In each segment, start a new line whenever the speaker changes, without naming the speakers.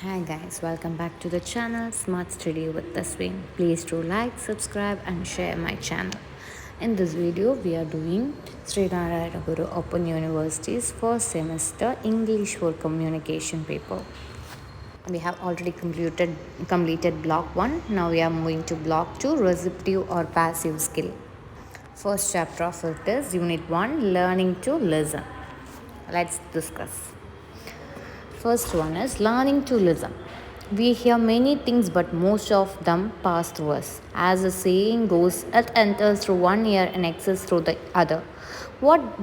Hi guys, welcome back to the channel Smart Study with the Swing. Please do like, subscribe and share my channel. In this video, we are doing Sri Narayana Guru Open University's first semester English for Communication paper. We have already completed block 1. Now we are moving to block 2, receptive or passive skill. First chapter of it is Unit 1, Learning to Listen. Let's discuss. First one is learning to listen. We hear many things, but most of them pass through us. As the saying goes, it enters through one ear and exits through the other.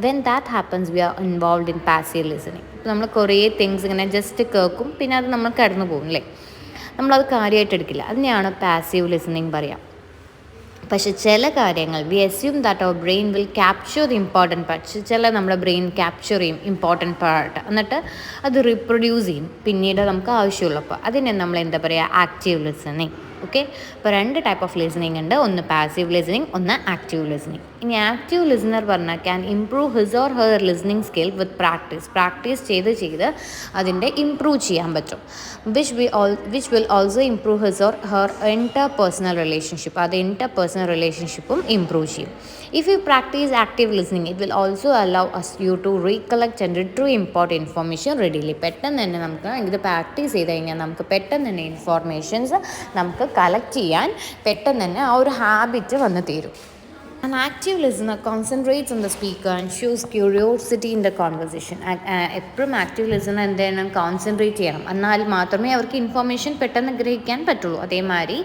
When that happens, we are involved in passive listening. നമ്മൾ കുറേ things ഇങ്ങനെ just കേൾക്കും, പിന്നെ അത് നമ്മൾ കടന്നു പോകും അല്ലേ, നമ്മളത് കാര്യമായിട്ട് എടുക്കില്ല. അതിനെയാണ് പാസീവ് ലിസണിങ് പറയാം. പക്ഷെ ചില കാര്യങ്ങൾ we assume that our brain will capture the important part. ചില നമ്മുടെ ബ്രെയിൻ ക്യാപ്ചർ ചെയ്യും ഇമ്പോർട്ടൻറ്റ് പാർട്ട്, എന്നിട്ട് അത് റീപ്രൊഡ്യൂസ് ചെയ്യും പിന്നീട് നമുക്ക് ആവശ്യമുള്ളപ്പോൾ. അതിനെ നമ്മൾ എന്താ പറയുക, ആക്റ്റീവ് ലിസണിങ്. ഓക്കെ, ഇപ്പോൾ 2 ടൈപ്പ് ഓഫ് ലിസണിങ് ഉണ്ട്. ഒന്ന് പാസീവ് ലിസണിങ്, ഒന്ന് ആക്റ്റീവ് ലിസണിങ്. ഇനി ആക്റ്റീവ് ലിസണർ പറഞ്ഞാൽ can improve his or her listening skill with practice ചെയ്ത് അതിൻ്റെ ഇംപ്രൂവ് ചെയ്യാൻ പറ്റും. Which will also improve his or her interpersonal relationship. അത് ഇന്റർപേഴ്സണൽ റിലേഷൻഷിപ്പും ഇംപ്രൂവ് ചെയ്യും. If you practice active listening, it will also allow you to recollect and retrieve important information readily. പെട്ടെന്ന് തന്നെ നമുക്ക് ഇത് പ്രാക്ടീസ് ചെയ്ത് കഴിഞ്ഞാൽ നമുക്ക് പെട്ടെന്ന് തന്നെ ഇൻഫോർമേഷൻസ് നമുക്ക് കളക്ട് ചെയ്യാൻ പെട്ടെന്ന് തന്നെ ആ ഒരു ഹാബിറ്റ് വന്ന് തീരും. An active listener concentrates on the speaker and shows curiosity in the conversation. എപ്പോഴും ആക്റ്റീവ് ലിസണർ എന്ത് ചെയ്യണം, കോൺസെൻട്രേറ്റ് ചെയ്യണം. എന്നാൽ മാത്രമേ അവർക്ക് ഇൻഫോർമേഷൻ പെട്ടെന്ന് ഗ്രഹിക്കാൻ പറ്റുള്ളൂ. അതേമാതിരി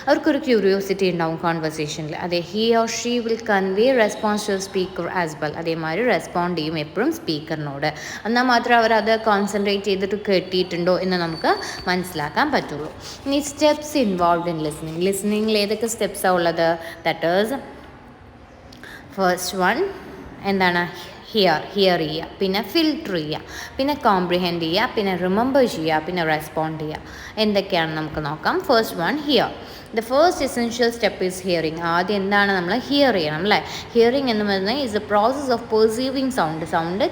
അവർക്കൊരു ക്യൂരിയോസിറ്റി ഉണ്ടാവും കോൺവെർസേഷനിൽ. അതെ, he or she will convey response to speaker as well. അതേമാതിരി റെസ്പോണ്ട് ചെയ്യും എപ്പോഴും സ്പീക്കറിനോട്. എന്നാൽ മാത്രമേ അവർ അത് കോൺസെൻട്രേറ്റ് ചെയ്തിട്ട് കേട്ടിട്ടുണ്ടോ എന്ന് നമുക്ക് മനസ്സിലാക്കാൻ പറ്റുള്ളൂ. ഇനി സ്റ്റെപ്സ് ഇൻവോൾവ് ഇൻ ലിസണിങ്ങിൽ ഏതൊക്കെ സ്റ്റെപ്സാണ് ഉള്ളത്? ദാറ്റ് ഈസ് ഫസ്റ്റ് വൺ എന്താണ്, ഹിയർ ചെയ്യുക, പിന്നെ ഫിൽട്ടർ ചെയ്യുക, പിന്നെ കോംപ്രിഹെൻഡ് ചെയ്യുക, പിന്നെ റിമെമ്പർ ചെയ്യുക, പിന്നെ റെസ്പോണ്ട് ചെയ്യുക. എന്തൊക്കെയാണ് നമുക്ക് നോക്കാം. First one, here. The first essential step is hearing. ആദ്യം എന്താണ്, നമ്മൾ ഹിയർ ചെയ്യണം അല്ലേ. ഹിയറിങ് എന്ന് പറയുന്നത് is a process of perceiving sound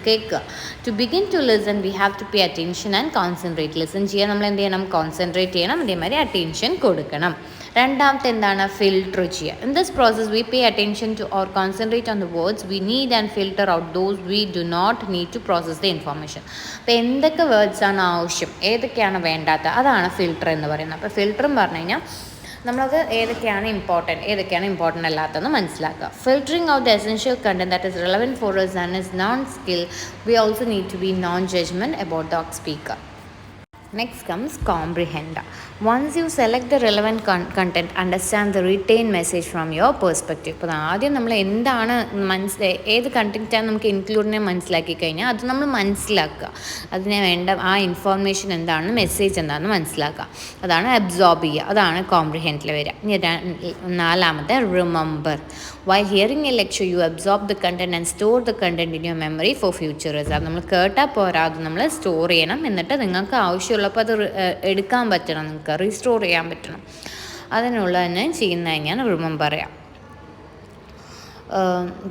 കേൾക്കുക. To begin to listen we have to pay attention and concentrate. Listen ചെയ്യാൻ നമ്മൾ എന്ത് ചെയ്യണം, കോൺസെൻട്രേറ്റ് ചെയ്യണം, അതേമാതിരി അറ്റൻഷൻ കൊടുക്കണം. രണ്ടാമത്തെ എന്താണ്, ഫിൽട്ടർ ചെയ്യുക. In this process we pay attention to or concentrate on the words we need and filter out those we do not need to process the information. അപ്പോൾ എന്തൊക്കെ വേർഡ്സാണ് ആവശ്യം, ഏതൊക്കെയാണ് വേണ്ടാത്ത, അതാണ് ഫിൽട്ടർ എന്ന് പറയുന്നത്. അപ്പോൾ ഫിൽട്ടറും പറഞ്ഞു കഴിഞ്ഞാൽ നമ്മളത് ഏതൊക്കെയാണ് ഇമ്പോർട്ടൻ്റ് അല്ലാത്തതെന്ന് മനസ്സിലാക്കുക. Filtering out the essential content that is relevant for us and is non-skill. We also need to be non-judgment about the speaker. Next comes comprehend. Once you select the relevant content, understand the retained message from your perspective. ഇപ്പോൾ ആദ്യം നമ്മൾ എന്താണ് ഏത് കണ്ടൻറ്റാണ് നമുക്ക് ഇൻക്ലൂഡിനെ മനസ്സിലാക്കി കഴിഞ്ഞാൽ അത് നമ്മൾ മനസ്സിലാക്കുക. അതിന് വേണ്ട ആ ഇൻഫോർമേഷൻ എന്താണെന്ന്, മെസ്സേജ് എന്താണെന്ന് മനസ്സിലാക്കുക. അതാണ് അബ്സോർബ് ചെയ്യുക. അതാണ് കോംപ്രിഹെൻഡിൽ വരിക. നാലാമത്തെ remember. While hearing a lecture, you absorb the content and store the content in your memory for future results. നമ്മൾ കേട്ടാൽ പോരാ, അത് നമ്മൾ സ്റ്റോർ ചെയ്യണം. എന്നിട്ട് നിങ്ങൾക്ക് ആവശ്യമുള്ളപ്പോൾ അത് എടുക്കാൻ പറ്റണം, നിങ്ങൾക്ക് റീസ്റ്റോർ ചെയ്യാൻ പറ്റണം. അതിനുള്ള തന്നെ ചെയ്യുന്ന ഞാൻ റിമെമ്പർ ചെയ്യാം.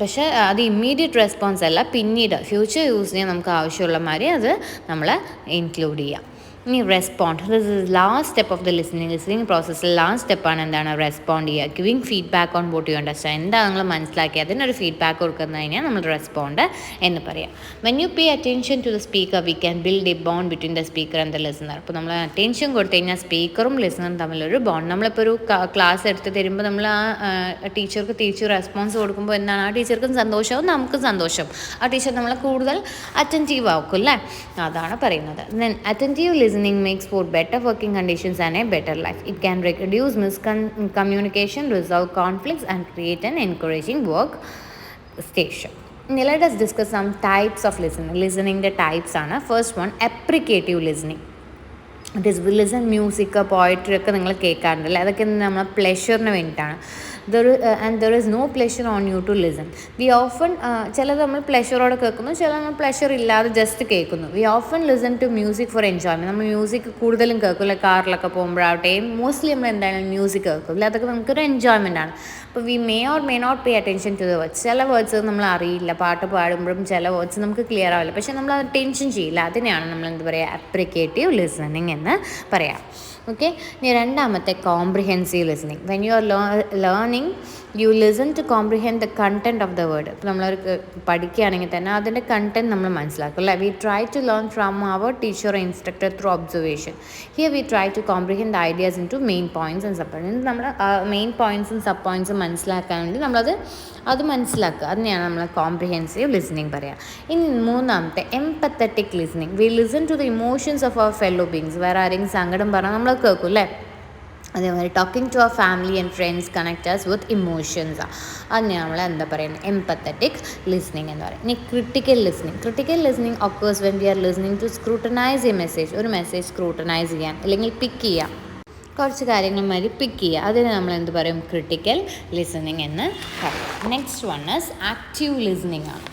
പക്ഷേ അത് ഇമ്മീഡിയറ്റ് റെസ്പോൺസ് അല്ല, പിന്നീട് ഫ്യൂച്ചർ യൂസിന് നമുക്ക് ആവശ്യമുള്ള മാതിരി അത് നമ്മൾ ഇൻക്ലൂഡ് ചെയ്യാം. ഇനി respond. This is last step of the listening പ്രോസസ്സിൽ ലാസ്റ്റ് സ്റ്റെപ്പാണ് എന്താണ്, റെസ്പോണ്ട് ചെയ്യുക. Giving feedback on vote you understand. എന്താ നിങ്ങൾ മനസ്സിലാക്കി അതിനൊരു ഫീഡ്ബാക്ക് കൊടുക്കുന്നതിനാണ് നമ്മൾ റെസ്പോണ്ട് എന്ന് പറയാം. When you pay attention to the speaker we can build a bond between the speaker and the listener. അപ്പോൾ നമ്മൾ അറ്റൻഷൻ കൊടുത്തു കഴിഞ്ഞാൽ സ്പീക്കറും ലിസണറും തമ്മിലൊരു ബോണ്ട്. നമ്മളിപ്പോൾ ഒരു ക്ലാസ് എടുത്ത് തരുമ്പോൾ നമ്മൾ ആ ടീച്ചർക്ക് തിരിച്ച് റെസ്പോൺസ് കൊടുക്കുമ്പോൾ എന്താണ്, ആ ടീച്ചർക്കും സന്തോഷവും നമുക്കും സന്തോഷം. ആ ടീച്ചർ നമ്മളെ കൂടുതൽ അറ്റൻറ്റീവ് ആക്കും അല്ലേ, അതാണ് പറയുന്നത്. Then attentive listening makes for better working conditions and a better life. It can reduce miscommunication, resolve conflicts and create an encouraging work station. Now let us discuss some types of listening. The types are, first one, applicative listening. It is listen music poetry ഒക്കെ നിങ്ങൾ കേൾക്കാറുണ്ടല്ലേ, അതൊക്കെ നമ്മളെ പ്ലെഷറിന് വേണ്ടിയിട്ടാണ്. There is no pleasure on you to listen. We often ചിലത് നമ്മൾ പ്ലെഷറോടെ കേൾക്കുന്നു, ചില നമ്മൾ പ്ലെഷർ ഇല്ലാതെ ജസ്റ്റ് കേൾക്കുന്നു. We often listen to music for enjoyment. നമ്മൾ മ്യൂസിക് കൂടുതലും കേൾക്കില്ല, കാറിലൊക്കെ പോകുമ്പോഴാവട്ടെ മോസ്റ്റ്ലി നമ്മൾ എന്തായാലും മ്യൂസിക് കേൾക്കില്ല, അതൊക്കെ നമുക്കൊരു എൻജോയ്മെൻ്റ് ആണ്. അപ്പോൾ we may or may not pay attention to the words. ചില വേർഡ്സ് നമ്മൾ അറിയില്ല, പാട്ട് പാടുമ്പോഴും ചില വേർഡ്സ് നമുക്ക് ക്ലിയർ ആവില്ല, പക്ഷേ നമ്മൾ അത് ടെൻഷൻ ചെയ്യില്ല. അതിനെയാണ് നമ്മൾ എന്താ പറയുക, അപ്രിക്കേറ്റീവ് ലിസണിങ് എന്ന് പറയാം. ഓക്കെ, ഇനി രണ്ടാമത്തെ comprehensive listening. When you are learning you listen to comprehend the content of the word. ഇപ്പോൾ നമ്മളൊരു പഠിക്കുകയാണെങ്കിൽ തന്നെ അതിൻ്റെ കണ്ടൻറ്റ് നമ്മൾ മനസ്സിലാക്കും അല്ലേ. We try to learn from our teacher or instructor through observation. Here we try to comprehend the ideas in to main points and sub points. നമ്മൾ main പോയിൻറ്റ്സും സബ് പോയിൻറ്റ്സും മനസ്സിലാക്കാൻ വേണ്ടി അത് മനസ്സിലാക്കുക. അതിനെയാണ് നമ്മൾ കോംപ്രിഹെൻസീവ് ലിസണിങ് പറയുക. ഇനി മൂന്നാമത്തെ empathetic listening. We listen to the emotions of our fellow beings. വേറെ ആരെങ്കിലും സങ്കടം പറഞ്ഞാൽ നമ്മൾ കേൾക്കും അല്ലേ. അതേമാതിരി talking to our family and friends connectors with emotions. അതിനെ നമ്മൾ എന്താ പറയുന്നത്, എംപത്തറ്റിക് ലിസണിങ് എന്ന് പറയും. ഇനി critical listening. Critical listening occurs when we are listening to scrutinize a message. ഒരു മെസ്സേജ് സ്ക്രൂട്ടനൈസ് ചെയ്യാൻ അല്ലെങ്കിൽ പിക്ക് ചെയ്യാം, കുറച്ച് കാര്യങ്ങൾ മാതിരി പിക്ക് ചെയ്യുക. അതിന് നമ്മൾ എന്ത് പറയും, ക്രിട്ടിക്കൽ ലിസണിങ് എന്ന് പറയും. Next one is active listening ആണ്.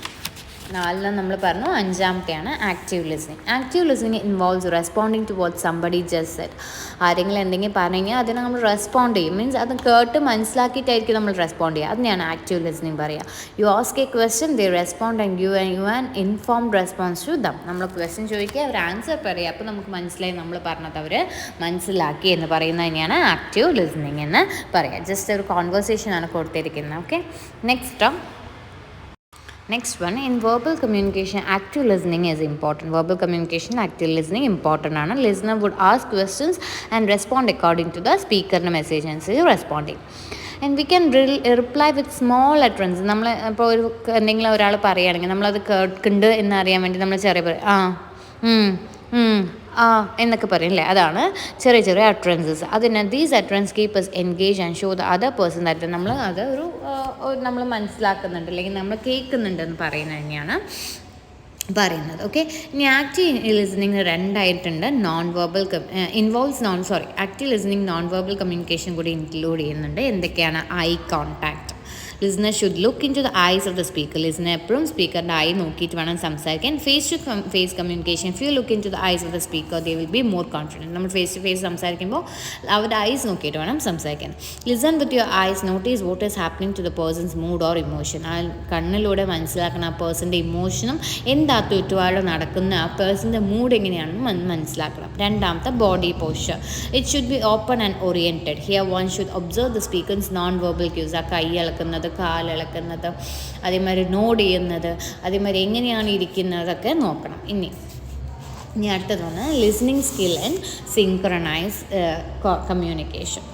നാലെണ്ണം നമ്മൾ പറഞ്ഞു, അഞ്ചാമത്തെയാണ് active listening. Active listening involves responding to what somebody just said. ആരെങ്കിലും എന്തെങ്കിലും പറഞ്ഞു കഴിഞ്ഞാൽ അതിനെ നമ്മൾ റെസ്പോണ്ട് ചെയ്യും. മീൻസ് അത് കേട്ട് മനസ്സിലാക്കിയിട്ടായിരിക്കും നമ്മൾ റെസ്പോണ്ട് ചെയ്യുക. അതിനെയാണ് ആക്റ്റീവ് ലിസണിങ് പറയുക. You ask a question, they respond and you an informed response to them. നമ്മൾ ക്വസ്റ്റ്യൻ ചോദിക്കുക, അവർ ആൻസർ പറയുക, അപ്പോൾ നമുക്ക് മനസ്സിലായി നമ്മൾ പറഞ്ഞത് അവർ മനസ്സിലാക്കി എന്ന് പറയുന്നത് തന്നെയാണ് ആക്റ്റീവ് ലിസണിങ് എന്ന് പറയുക. ജസ്റ്റ് ഒരു കോൺവെർസേഷനാണ് കൊടുത്തിരിക്കുന്നത്. Okay, Next one, in verbal communication, active listening is important. Verbal communication, active listening important ആണ്. Listener would ask questions and respond according to the speaker's message and responding. And we can reply with small utterance. നമ്മൾ ഇപ്പോൾ എന്തെങ്കിലും ഒരാൾ പറയുകയാണെങ്കിൽ നമ്മളത് കേൾക്കുന്നുണ്ട് എന്നറിയാൻ വേണ്ടി നമ്മൾ ചെറിയ എന്നൊക്കെ പറയും അല്ലേ, അതാണ് ചെറിയ ചെറിയ അട്രൻസസ്. അതിന് these utterance keep us engaged and show the other person that നമ്മൾ അത് നമ്മൾ മനസ്സിലാക്കുന്നുണ്ട് അല്ലെങ്കിൽ നമ്മൾ കേൾക്കുന്നുണ്ടെന്ന് പറയുന്നത് തന്നെയാണ് പറയുന്നത്. ഓക്കെ, ഇനി ആക്റ്റീവ് ലിസണിങ് രണ്ടായിട്ടുണ്ട്. Active listening non verbal communication കൂടി ഇൻക്ലൂഡ് ചെയ്യുന്നുണ്ട്. എന്തൊക്കെയാണ്, eye contact. Listener should look into the eyes of the speaker. Listener എപ്പോഴും സ്പീക്കറിൻ്റെ ഐ നോക്കിയിട്ട് വേണം സംസാരിക്കാൻ. Face to face communication. If you look into the eyes of the speaker they will be more confident. നമ്മൾ face to face സംസാരിക്കുമ്പോൾ അവരുടെ eyes നോക്കിയിട്ട് വേണം സംസാരിക്കാൻ. Listen with your eyes, notice what is happening to the person's mood or emotion. ആ കണ്ണിലൂടെ മനസ്സിലാക്കണം ആ പേഴ്സൻ്റെ ഇമോഷനും എന്താ ചുറ്റുപാടും നടക്കുന്ന ആ പേഴ്സൻ്റെ മൂഡ് എങ്ങനെയാണെന്ന് മനസ്സിലാക്കണം. രണ്ടാമത്തെ, body posture. It should be open and oriented. Here one should observe the speaker's non verbal quiz. ആ കൈ ഇളക്കുന്നത്, കാലിളക്കുന്നത്, അതേമാതിരി നോഡ് ചെയ്യുന്നത്, അതേമാതിരി എങ്ങനെയാണ് ഇരിക്കുന്നതൊക്കെ നോക്കണം. ഇനി അടുത്തതാണ് listening skill and synchronise communication.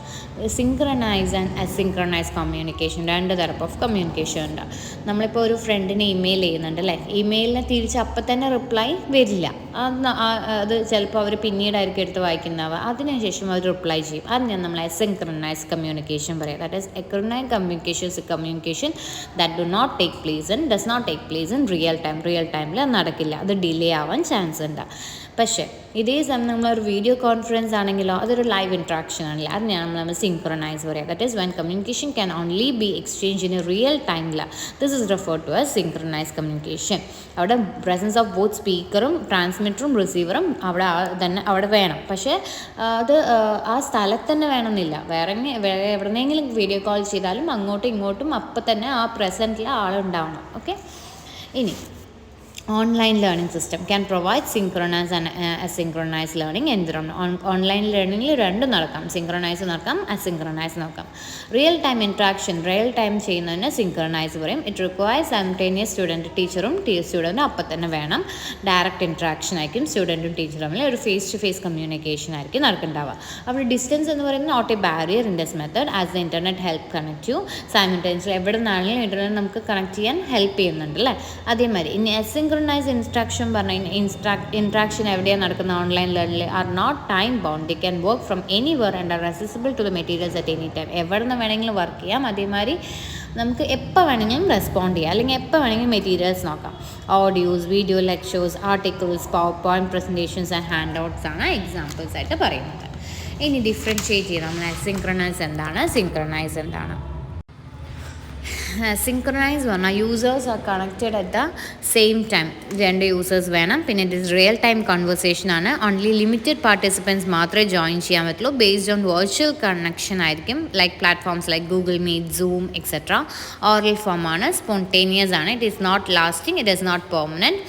Synchronise and asynchronise communication, രണ്ട് ടൈപ്പ് ഓഫ് കമ്മ്യൂണിക്കേഷൻ ഉണ്ട്. നമ്മളിപ്പോൾ ഒരു ഫ്രണ്ടിനെ ഇമെയിൽ ചെയ്യുന്നുണ്ട് അല്ലേ, ഇമെയിലിനെ തിരിച്ച് അപ്പം തന്നെ റിപ്ലൈ വരില്ല. അത് ചിലപ്പോൾ അവർ പിന്നീടായിരിക്കും എടുത്ത് വായിക്കുന്നവ, അതിനുശേഷം അവർ റിപ്ലൈ ചെയ്യും. അതിന് നമ്മൾ അസിങ്ക്രണൈസ് കമ്മ്യൂണിക്കേഷൻ പറയാം. That is asynchronise communication is a communication that does not take place in real ടൈമിൽ നടക്കില്ല, അത് ഡിലേ ആവാൻ ചാൻസ് ഉണ്ട്. പക്ഷേ ഇതേ സമയം നമ്മളൊരു വീഡിയോ കോൺഫറൻസ് ആണെങ്കിലോ അതൊരു ലൈവ് ഇൻട്രാക്ഷൻ ആണല്ലോ, അതിനെയാണ് നമ്മൾ സിങ്ക്രണൈസ് പറയുക. That is when communication can only be exchange in a real ടൈമിൽ. This is referred to as synchronise communication. അവിടെ പ്രസൻസ് ഓഫ് ബോത്ത് സ്പീക്കറും ട്രാൻസ്മിറ്ററും റിസീവറും അവിടെ വേണം. പക്ഷേ അത് ആ സ്ഥലത്ത് തന്നെ വേണമെന്നില്ല. വേറെ എവിടെന്നെങ്കിലും വീഡിയോ കോൾ ചെയ്താലും അങ്ങോട്ടും ഇങ്ങോട്ടും അപ്പം തന്നെ ആ പ്രസൻറ്റിൽ ആളുണ്ടാവണം. ഓക്കെ, ഇനി online learning system can provide synchronise and asynchronise learning environment. Online ലേണിംഗിൽ രണ്ടും നടക്കാം, സിങ്ക്രണൈസ് നടക്കാം, അസിങ്ക്രണൈസ് നടക്കാം. Real time interaction real time ചെയ്യുന്നതിന് സിങ്ക്രണൈസ് പറയും. ഇറ്റ് റിക്വയർസ് സൈമൾട്ടേനിയസ് ടീച്ചറും സ്റ്റുഡൻറ്റും അപ്പം തന്നെ വേണം. ഡയറക്റ്റ് ഇൻട്രാക്ഷൻ ആയിരിക്കും സ്റ്റുഡൻറ്റും ടീച്ചറും തമ്മിൽ. ഒരു ഫേസ് ടു ഫേസ് കമ്മ്യൂണിക്കേഷൻ ആയിരിക്കും നടക്കുന്നുണ്ടാവുക. അവിടെ ഡിസ്റ്റൻസ് എന്ന് പറയുന്നത് not a barrier in this method as the internet help connect you simultaneously. എവിടെ നിന്നാണെങ്കിലും ഇൻ്റർനെറ്റ് നമുക്ക് കണക്ട് ചെയ്യാൻ ഹെൽപ്പ് ചെയ്യുന്നുണ്ട് അല്ലേ. അതേമാതിരി ഇനി അസിങ്ക്രണൈസ് ഇൻസ്ട്രക്ഷൻ ഇൻട്രാക്ഷൻ എവിടെയാണ് നടക്കുന്ന ഓൺലൈൻ ലേണിംഗിൽ are not time bound. They can work from anywhere and are accessible to the materials at any time. എവിടെ നിന്ന് വേണമെങ്കിലും വർക്ക് ചെയ്യാം. അതേമാതിരി നമുക്ക് എപ്പോൾ വേണമെങ്കിലും റെസ്പോണ്ട് ചെയ്യാം, അല്ലെങ്കിൽ എപ്പോൾ വേണമെങ്കിലും മെറ്റീരിയൽസ് നോക്കാം. Audios, video lectures, articles, power point presentations and hand outs ആണ് എക്സാമ്പിൾസ് ആയിട്ട് പറയുന്നത്. ഇനി ഡിഫറൻഷ്യേറ്റ് ചെയ്ത് നമ്മൾ സിങ്ക്രണൈസ് എന്താണ്, സിങ്ക്രണൈസ് എന്താണ്. സിങ്ക്രണൈസ് പറഞ്ഞാൽ users are connected at the same time. രണ്ട് യൂസേഴ്സ് വേണം. പിന്നെ it is real time conversation ആണ്. ഓൺലി ലിമിറ്റഡ് പാർട്ടിസിപ്പൻസ് മാത്രമേ ജോയിൻ ചെയ്യാൻ പറ്റുള്ളൂ. ബേസ്ഡ് ഓൺ വെർച്വൽ കണക്ഷൻ ആയിരിക്കും, like platforms like Google Meet, Zoom etcetera. Oral form ആണ്, സ്പോണ്ടേനിയസ് ആണ്. It is not lasting, it is not permanent.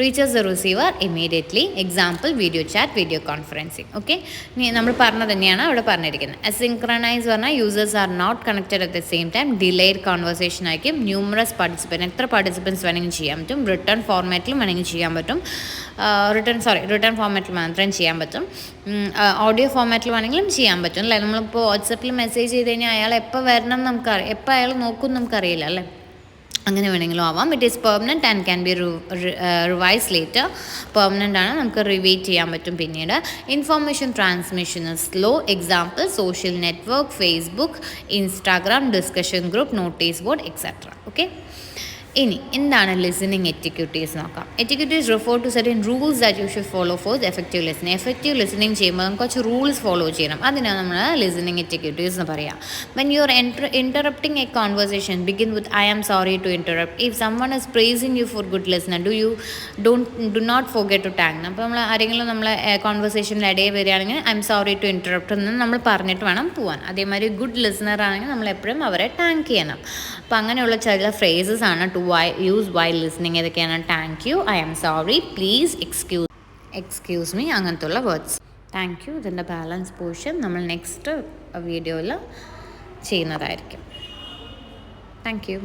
Reaches the receiver immediately. Example video chat, video conferencing. Okay, നമ്മൾ പറഞ്ഞത് തന്നെയാണ് അവിടെ പറഞ്ഞിരിക്കുന്നത്. Asynchronise പറഞ്ഞാൽ users are not connected at the same time. Delayed conversation ആയിരിക്കും. Numerous participant, എത്ര participants വേണമെങ്കിൽ ചെയ്യാൻ പറ്റും. റിട്ടേൺ ഫോർമാറ്റിലും വേണമെങ്കിൽ ചെയ്യാൻ പറ്റും. റിട്ടേൺ ഫോർമാറ്റിൽ മാത്രം ചെയ്യാൻ പറ്റും. ഓഡിയോ ഫോർമാറ്റിൽ വേണമെങ്കിലും ചെയ്യാൻ പറ്റും അല്ലേ. നമ്മളിപ്പോൾ വാട്സപ്പിൽ മെസ്സേജ് ചെയ്ത് കഴിഞ്ഞാൽ അയാൾ എപ്പോൾ വരണം നമുക്കറിയാം, എപ്പോൾ അയാൾ നോക്കും നമുക്കറിയില്ല അല്ലേ. അങ്ങനെ വേണമെങ്കിലും ആവാം. It is permanent and can be revise later. Permanent ആണ്, നമുക്ക് റിവൈറ്റ് ചെയ്യാൻ പറ്റും പിന്നീട്. Information transmission slow. Example social network, Facebook, Instagram, discussion group, notice board etcetera. Okay, ഇനി എന്താണ് ലിസണിങ് എറ്റിക്യൂട്ടീസ് നോക്കാം. Etiquettes refer to certain rules that you should follow for effective listening. Effective listening ചെയ്യുമ്പോൾ നമുക്ക് കുറച്ച് rules follow ചെയ്യണം. അതിനാണ് നമ്മൾ listening എറ്റിക്യൂട്ടീസ് എന്ന് പറയാം. When you R interrupting a conversation, begin with I am sorry to interrupt. If someone is praising you for good listener, do not forget to thank them. അപ്പോൾ നമ്മൾ ആരെങ്കിലും നമ്മളെ കോൺവെർസേഷനിൽ ഇടയിൽ വരികയാണെങ്കിൽ I'm sorry to interrupt എന്ന് നമ്മൾ പറഞ്ഞിട്ട് വേണം പോകാൻ. അതേമാതിരി ഗുഡ് ലിസണർ ആണെങ്കിൽ നമ്മൾ എപ്പോഴും അവരെ താങ്ക് ചെയ്യണം. അപ്പോൾ അങ്ങനെയുള്ള ചില ഫ്രേസസ് ആണ് ടു യൂസ് വൈൽ ലിസണിങ്. ഏതൊക്കെയാണ്? Thank you, I am sorry, please, excuse me, അങ്ങനത്തുള്ള വേർഡ്സ്. Thank you. ഇതിൻ്റെ ബാലൻസ് പോർഷൻ നമ്മൾ നെക്സ്റ്റ് വീഡിയോയിൽ ചെയ്യുന്നതായിരിക്കും. Thank U.